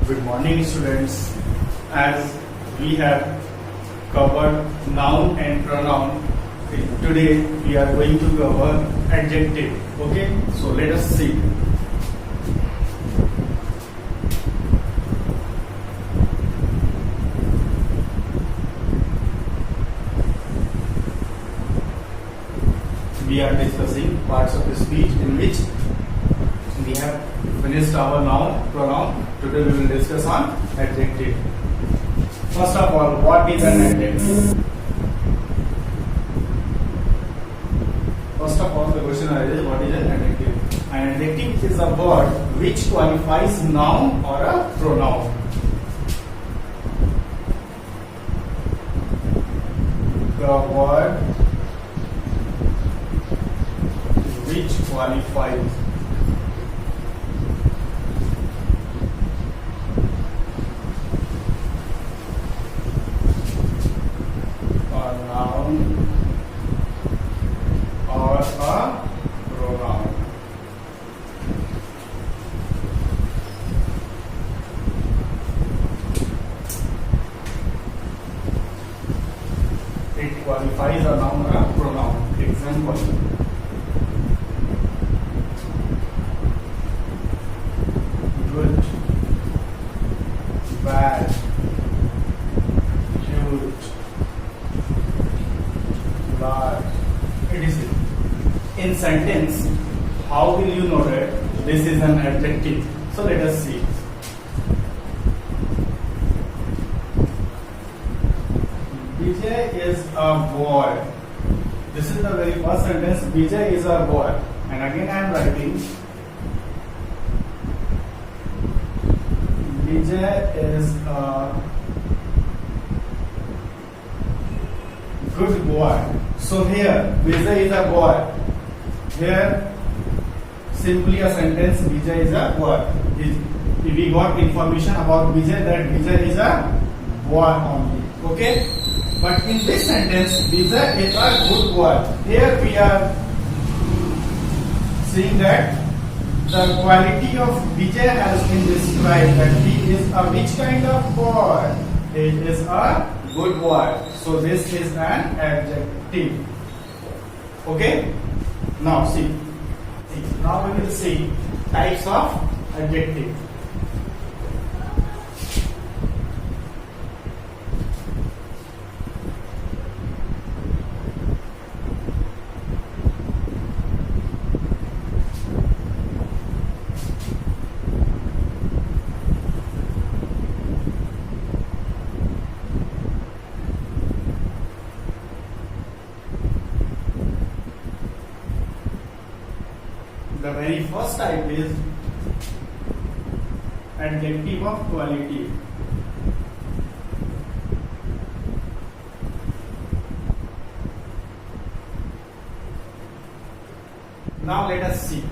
Good morning, students. As we have covered noun and pronoun, today we are going to cover adjective. Okay, so let us see. We are discussing parts of speech in which we have finished our noun, pronoun. Today we will discuss on adjective. First of all, what is an adjective? First of all, the question arises, what is an adjective? An adjective is a word which qualifies noun or a pronoun. The word which qualifies a noun or a pronoun. It qualifies a noun or a pronoun. Example. Good, bad, cute, large, etc. In sentence, how will you know that this is an adjective? So let us see. Vijay is a boy. This is the very first sentence. Vijay is a boy. And again I am writing Vijay is a good boy. So here, Vijay is a boy. Here, simply a sentence, Vijay is a boy. We got information about Vijay that Vijay is a boy only. Okay? But in this sentence, Vijay is a good boy. Here we are seeing that the quality of Vijay has been described, that he is a which kind of boy? He is a good boy. So this is an adjective. Okay? Now see. Now we will see types of adjective. The very first type is adjective of quality. Now let us see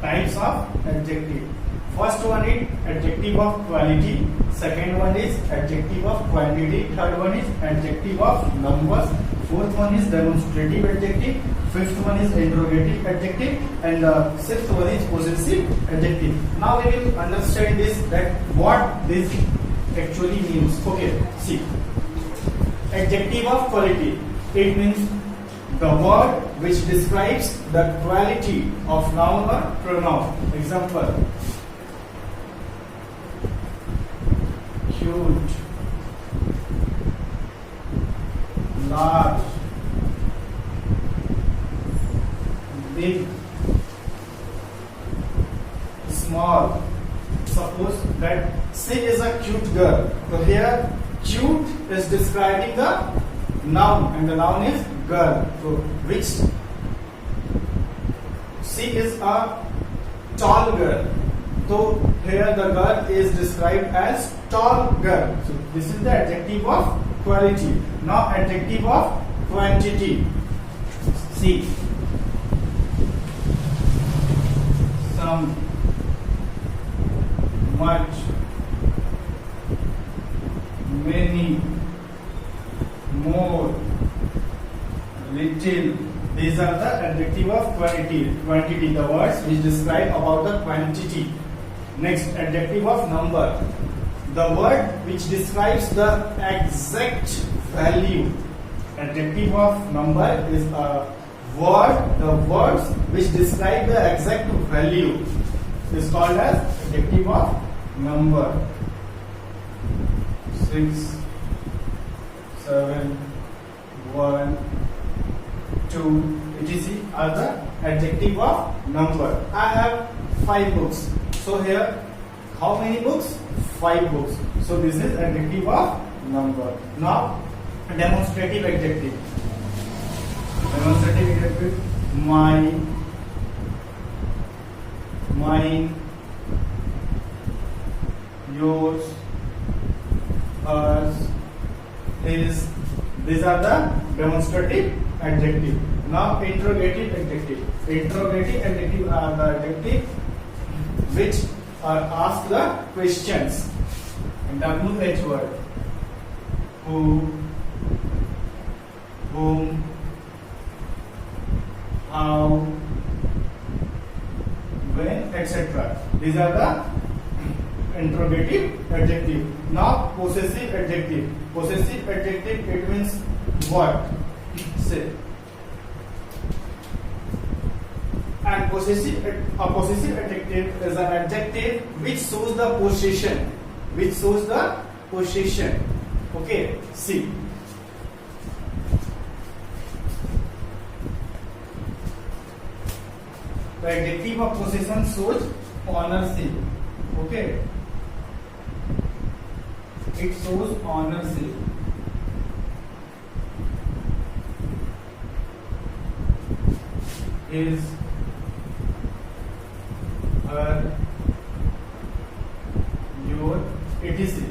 types of adjective. First one is adjective of quality. Second one is adjective of quantity. Third one is adjective of numbers. Fourth one is demonstrative adjective. Fifth one is interrogative adjective, and the sixth one is possessive adjective. Now we will understand this, that what this actually means. Okay, see. Adjective of quality. It means the word which describes the quality of noun or pronoun. Example: cute, large, big, small. Suppose that she is a cute girl. So here cute is describing the noun and the noun is girl. So which she is a tall girl. So here the girl is described as tall girl. So this is the adjective of quality. Now adjective of quantity. See. Some, much, many, more, little. These are the adjective of quantity, the words which describe about the quantity. Next, adjective of number. the word which describes the exact value. Adjective of number is a word. The words which describe the exact value is called as adjective of number. 6, 7, 1, 2, etc. are the adjective of number. I have 5 books. So here, how many books? 5 books. So this is adjective of number. Now, demonstrative adjective. Demonstrative adjective: mine, yours, hers, his. These are the demonstrative adjective. Now, interrogative adjective. Interrogative adjective are the adjective which are asked the questions. WH word: who, whom, how, when, etc. These are the interrogative adjective. Now, possessive adjective. Possessive adjective, it means what? Say. And a possessive adjective is an adjective which shows the possession. Which shows the possession. Okay, see. The adjective of possession shows ownership. Okay, it shows ownership. His, her, your, etc.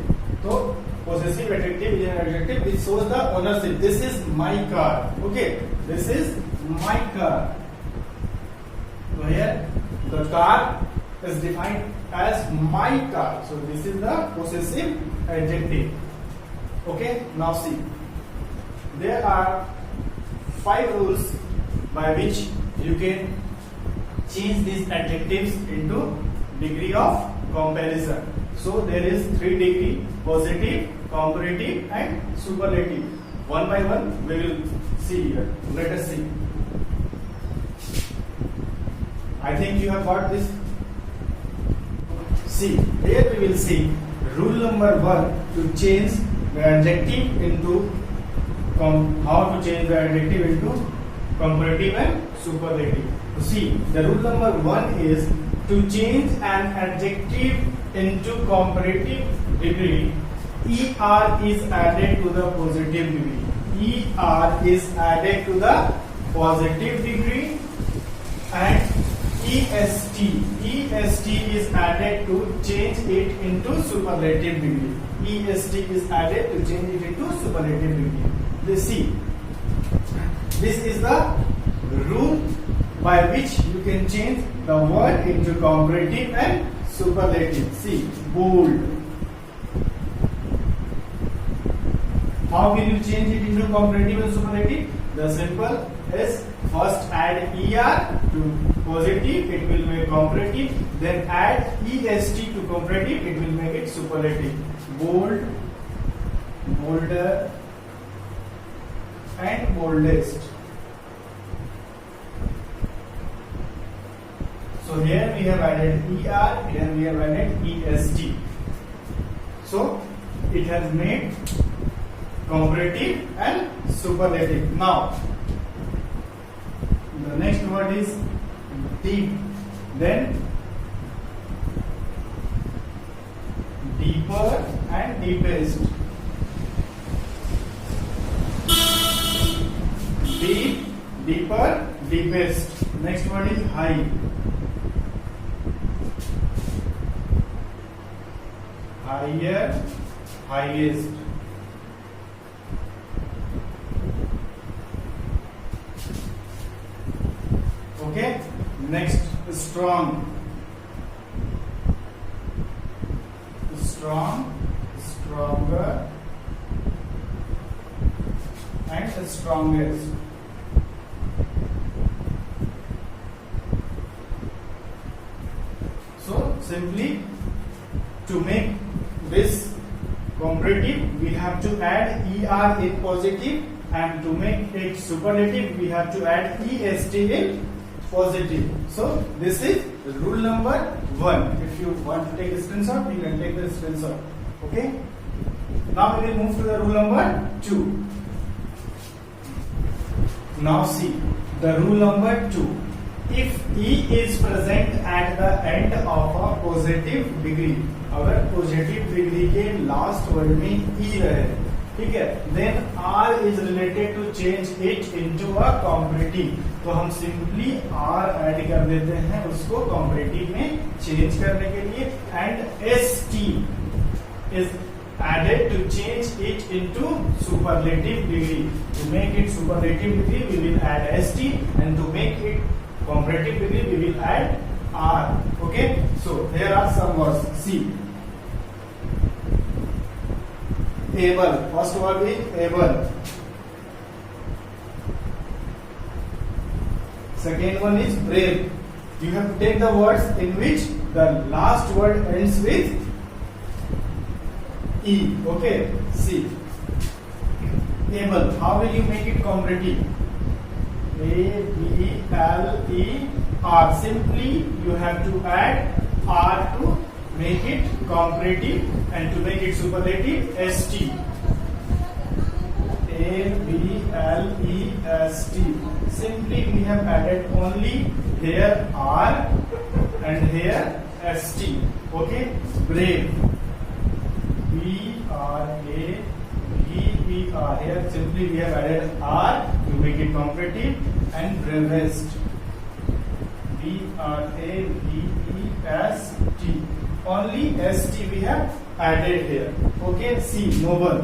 So possessive adjective is an adjective which shows the ownership. This is my car. Okay, this is my car. So here the car is defined as my car. So this is the possessive adjective. Okay, now see. There are 5 rules by which you can change these adjectives into degree of comparison. So there is 3 degree: positive, comparative and superlative. One by one we will see here. Let us see. I think you have got this. See, here we will see rule number 1 to change the adjective into how to change the adjective into comparative and superlative. See, the rule number 1 is to change an adjective into comparative degree. ER is added to the positive degree. ER is added to the positive degree, and EST is added to change it into superlative degree. EST is added to change it into superlative degree. Let's see. This is the rule by which you can change the word into comparative and superlative. See, bold. How will you change it into comparative and superlative? The simple is first add ER to positive, it will make comparative. Then add EST to comparative, it will make it superlative. Bold, bolder, and boldest. So here we have added ER, here we have added EST. So it has made comparative and superlative. Now the next word is deep, then deeper and deepest. Deep, deeper, deepest. Next word is high. Higher, highest. Okay, next strong. Strong, stronger, and strongest. So simply to make this comparative, we have to add er in positive, and to make it superlative, we have to add est in positive. So this is rule number 1. If you want to take a screenshot, you can take the screenshot. Okay. Now we will move to the rule number 2. Now see the rule number 2. If E is present at the end of a positive degree, अगर positive degree के last word में E रहे, ठीक है, then R is related to change it into a comparative. तो हम simply R add कर देते हैं उसको comparative में चेंज करने के लिए, and ST is added to change it into superlative degree. To make it superlative degree, we will add ST, and to make it comparative degree, we will add R. Okay, so here are some words. See, able. First word is able. Second one is brave. You have to take the words in which the last word ends with E. Okay, see, able. How will you make it comparative? A-B-L-E-R. Simply you have to add R to make it comparative, and to make it superlative, ST. A-B-L-E-S-T. Simply we have added only here R and here ST. Okay, brave. B-R-A-V-E-R. Here simply we have added R to make it comparative, and bravest. B-R-A-V-E-S-T. Only ST we have added here. Okay, see, noble.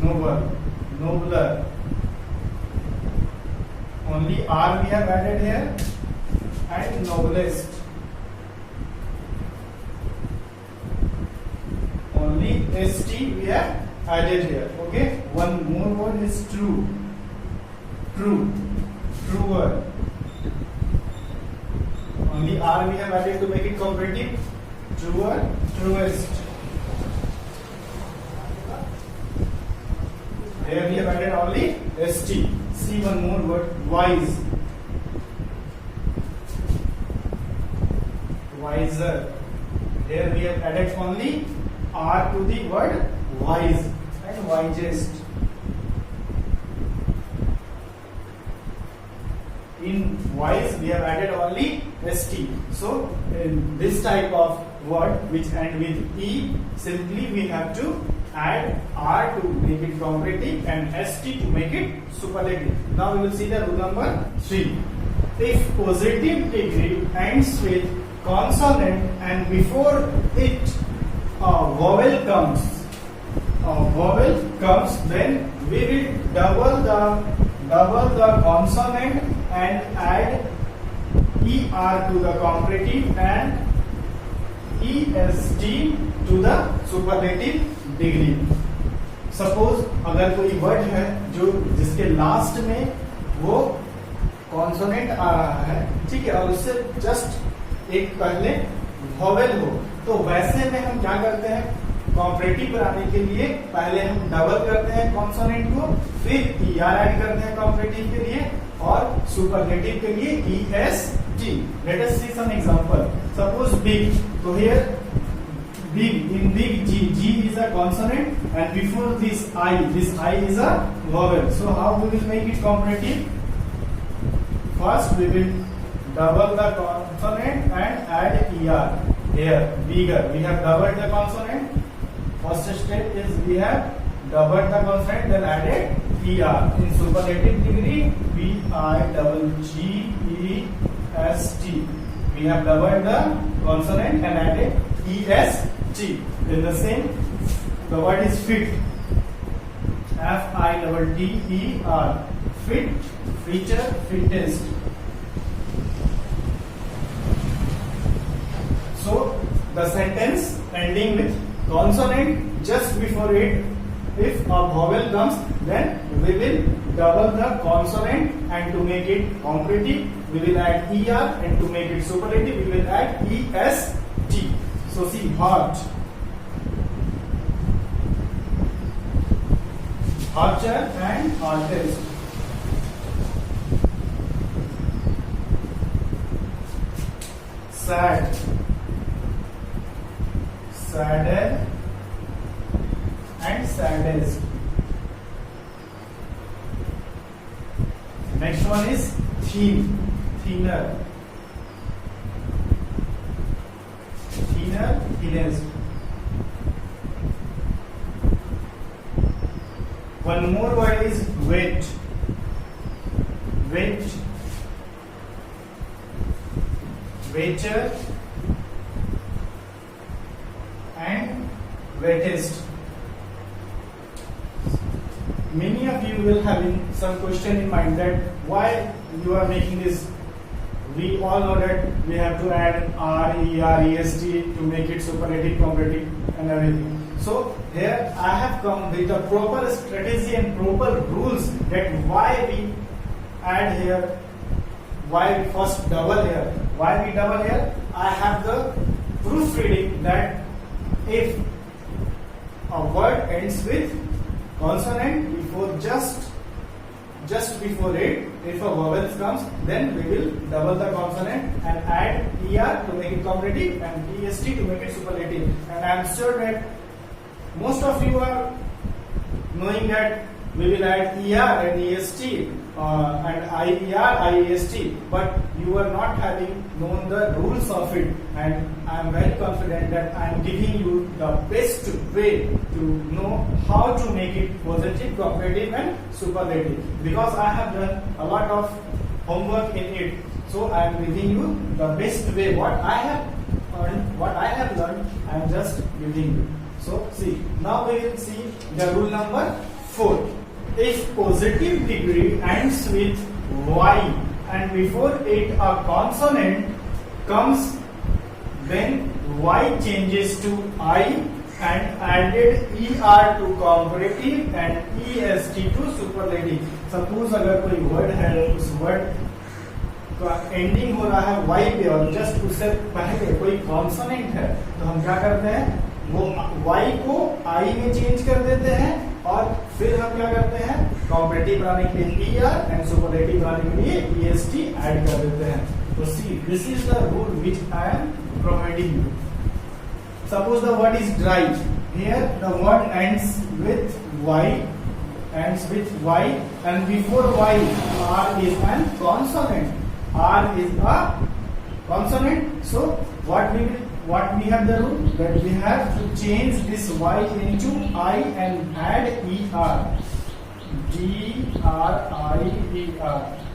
Noble, nobler. Only R we have added here, and noblest. Only ST we have added here. Okay, one more word is true. True, truer. Only R we have added to make it comparative. Truer, truest. Here we have added only ST. See, one more word, wise. Wiser. Here we have added only R to the word wise, and wisest. In wise we have added only ST. So in this type of word which end with E, simply we have to add R to make it comparative, and ST to make it superlative. Now we will see the rule number 3. If positive degree ends with consonant and before it a vowel comes, then we will double the consonant and add ER to the comparative and EST to the superlative degree. Suppose अगर कोई word है जो जिसके last में वो consonant आ रहा है, ठीक है, और उससे जस्ट एक पहले वॉवेल हो, तो वैसे में हम क्या करते हैं, कॉम्परेटिव बनाने के लिए पहले हम डबल करते हैं कॉन्सोनेंट को, फिर ER ऐड करते हैं कॉम्परेटिव के लिए, और सुपरलेटिव के लिए EST. Let us see some example. Suppose big. So here big, in big G is a consonant, and before this I is a vowel. So how we will make it comparative? First we will double the consonant and add ER. Here bigger, we have doubled the consonant. First step is we have doubled the consonant, then added ER. In superlative degree, BIGGEST. We have doubled the consonant and added EST. Then the same, the word is fit. FITTER. Fit, feature, fittest. So the sentence ending with consonant just before it, if a vowel comes, then we will double the consonant, and to make it comparative we will add ER, and to make it superlative we will add EST. So see, hot. Archer and artist. Sad, sadder and saddest. Next one is thin, thinner, thinner, thinnest. One more word is wet, wet, wetter and wettest. Many of you will having some question in mind that why you are making this. We all know that we have to add R, E, R, E, S, T to make it superlative, comparative and everything. So here I have come with a proper strategy and proper rules that why we add here, why we first double here. Why we double here? I have the proofreading that if a word ends with consonant before just before it, if a vowel comes, then we will double the consonant and add ER to make it comparative and EST to make it superlative. And I am sure that most of you are knowing that we will add ER and EST and IER, IEST, but you are not having known the rules of it, and I am very confident that I am giving you the best way to know how to make it positive, comparative and superlative, because I have done a lot of homework in it. So I am giving you the best way. What I have earned, what I have learned, I am just giving you. So see, now we will see the rule number 4. If positive degree ends with Y and before it a consonant comes, then Y changes to I and added ER to comparative and EST to superlative. Suppose अगर कोई word है, उस word का ending हो रहा है Y पे और just उससे पहले कोई consonant है, तो हम क्या करते हैं, वो Y को I में चेंज कर देते हैं और फिर हम क्या करते हैं, कॉम्परेटिव बनाने के लिए ER एंड सुपरलेटिव बनाने के लिए EST ऐड कर देते हैं. तो see, this is the rule which I am providing you. Suppose the word is dry. Here the word ends with Y, and before Y R is a consonant. R is a consonant. So what we have the rule that we have to change this Y into I and add ER. DRIER.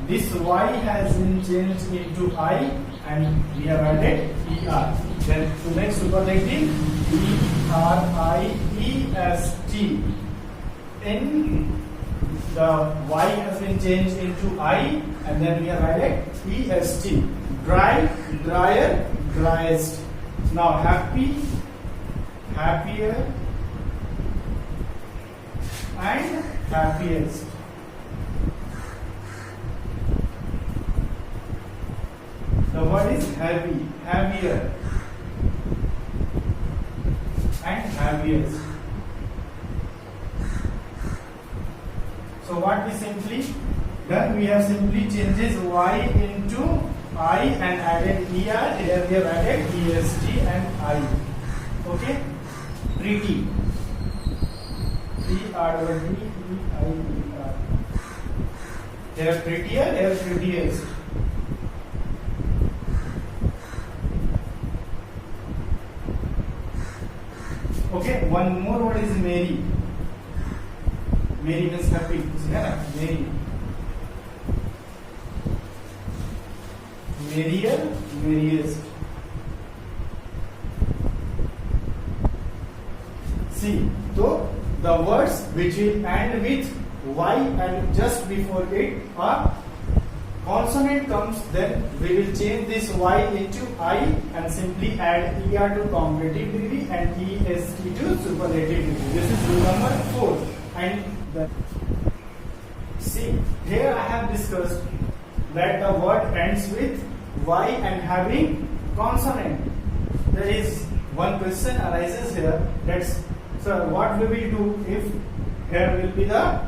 This Y has been changed into I and we have added ER. Then to make superlative, ERIEST. In the Y has been changed into I and then we have added EST. Dry, drier, driest. Now happy, happier and happiest. The word is heavy, heavier and happiest. So what we simply done, we have simply changes Y into I and added ER. Here we have added EST and I. Okay, pretty. P-R-E-T-I-E-R. Here prettier, here prettiest. Okay, one more word is merry. Merry means happy. Merry. Merrier, merriest. See, so the words which will end with Y and just before it a consonant comes, then we will change this Y into I and simply add ER to comparative degree and EST to superlative degree. This is rule number 4. And see, here I have discussed that the word ends with Y and having consonant. There is one question arises here, that's, sir, what we will do if here will be the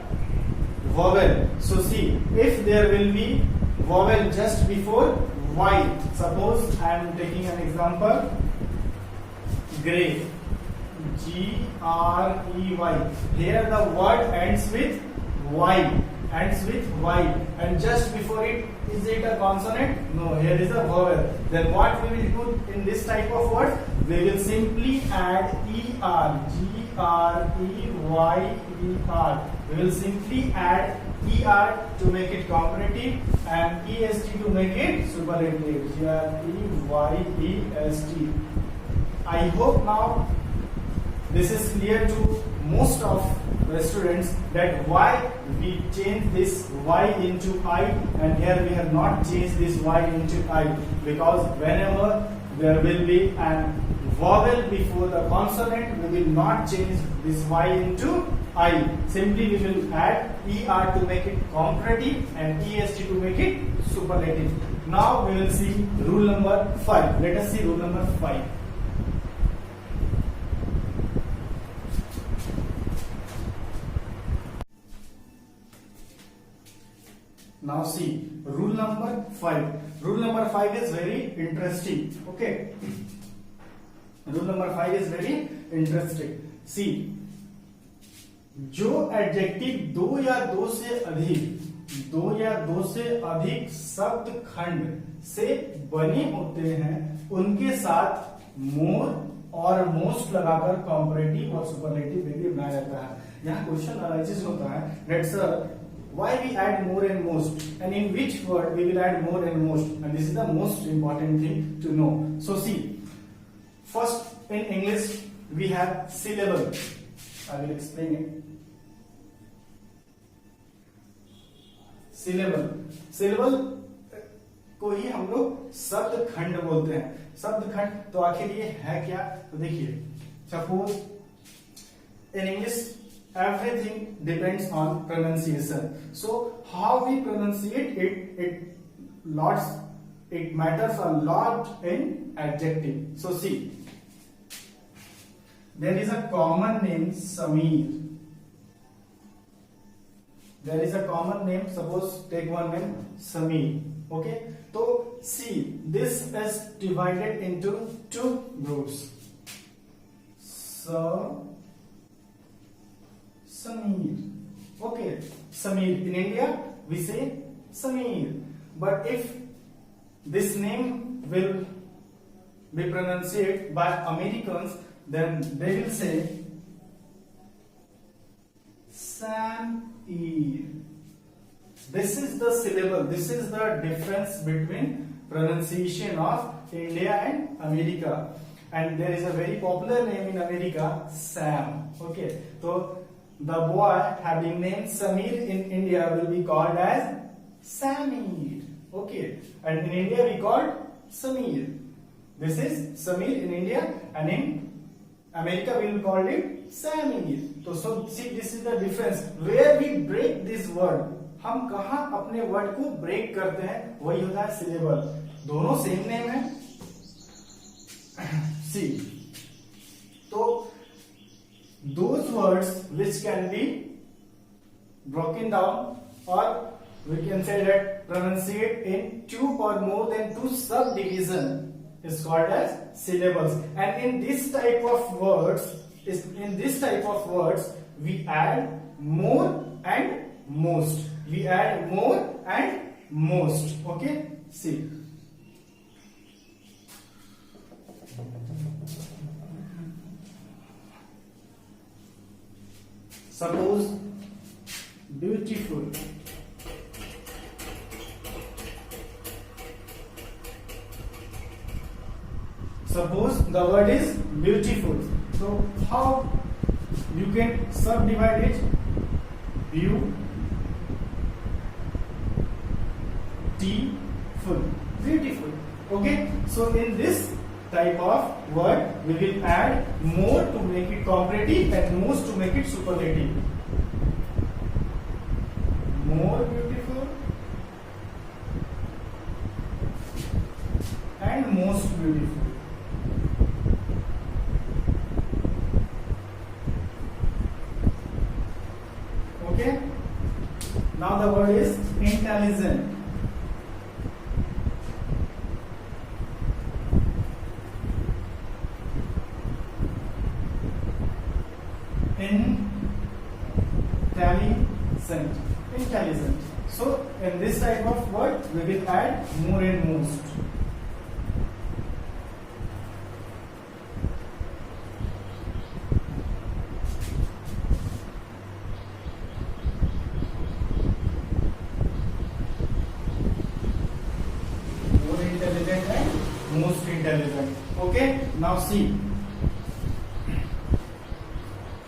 vowel. So see, if there will be vowel just before Y, suppose I am taking an example, grey, Grey. Here the word ends with Y, and just before it, is it a consonant? No, here is a vowel. Then what we will do in this type of word? We will simply add ER, Grey. We will simply add ER to make it comparative and EST to make it superlative. Greyest. I hope now this is clear to most of the students that why we change this Y into I, and here we have not changed this Y into I, because whenever there will be an vowel before the consonant, we will not change this Y into I. Simply we will add ER to make it comparative and EST to make it superlative. Now we will see rule number 5. Let us see rule number 5. Now see rule number 5. Rule number 5 is very interesting. Okay. Rule number 5 is very interesting. See, जो adjective दो या दो से अधिक शब्द खंड से बने होते हैं, उनके साथ मोर और मोस्ट लगाकर कॉम्परेटिव और सुपरलेटिव वेरी बनाया जाता है. यहाँ क्वेश्चन एनालिसिस होता है that sir, why we add more and most, and in which word we will add more and most, and this is the most important thing to know. So see, first in English we have syllable. I will explain it. syllable को ही हम लोग शब्द खंड बोलते हैं. शब्द खंड तो आखिर ये है क्या? तो देखिए, suppose in English everything depends on pronunciation. So how we pronunciate it matters a lot in adjective. So see, there is a common name Sameer. There is a common name, suppose take one name Sameer. Okay, so see, this is divided into two groups. Sameer. Okay, Sameer. In India we say Sameer, but if this name will be pronounced by Americans, then they will say Sameer. This is the syllable. This is the difference between pronunciation of India and America. And there is a very popular name in America, Sam. Okay, so the boy having name Sameer in India will be called as Sameer. Okay, and in India we call Sameer. This is Sameer in India, and in America we will call it Sameer. So see, this is the difference. Where we break this word, हम कहाँ अपने word को break करते हैं, वही होता है syllable. दोनों सेम नेम है. सी, तो those words which can be broken down, or we can say that pronunciate in two or more than two subdivision, is called as syllables. And in this type of words, we add more and most. We add more and most. Okay, see. Suppose beautiful. Suppose the word is beautiful. So how you can subdivide it? Beautiful. Okay, so in this type of word we will add more to make it comparative and most to make it superlative. More beautiful and most beautiful. Now the word is intelligent. Intelligent. So in this type of word we will add more and most. More intelligent and most intelligent. Okay, now see.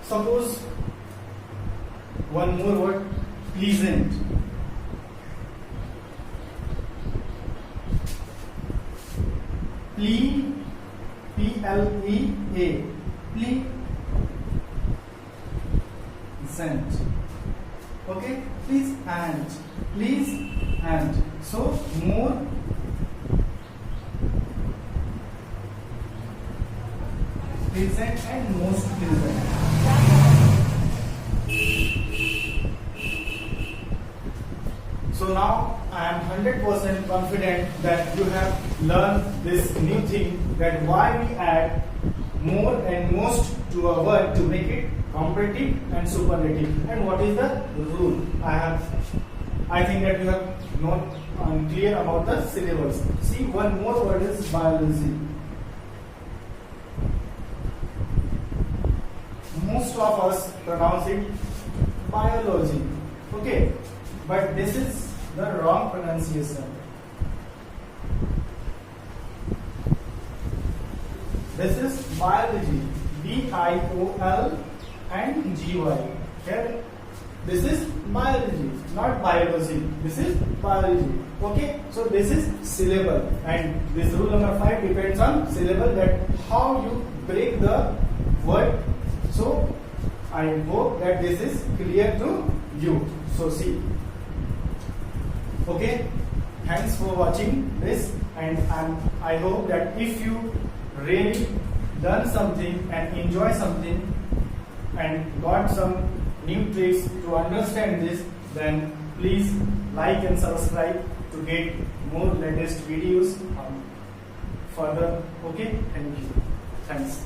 Suppose one more word, pleasant. P-L-E-A. Pleasant. Okay, please and. So more pleasant and most pleasant. So now I am 100% confident that you have learned this new thing, that why we add more and most to a word to make it comparative and superlative, and what is the rule. I think that you have known and clear about the syllables. See, one more word is biology. Most of us pronounce it biology. Okay, but this is the wrong pronunciation. This is biology. B-I-O-L and G-Y. Here, this is biology, not biology. This is biology. Okay, so this is syllable, and this rule number 5 depends on syllable, that how you break the word. So I hope that this is clear to you. So see. Okay, thanks for watching this, and I hope that if you really done something and enjoy something and got some new tricks to understand this, then please like and subscribe to get more latest videos further. Okay, thank you. Thanks.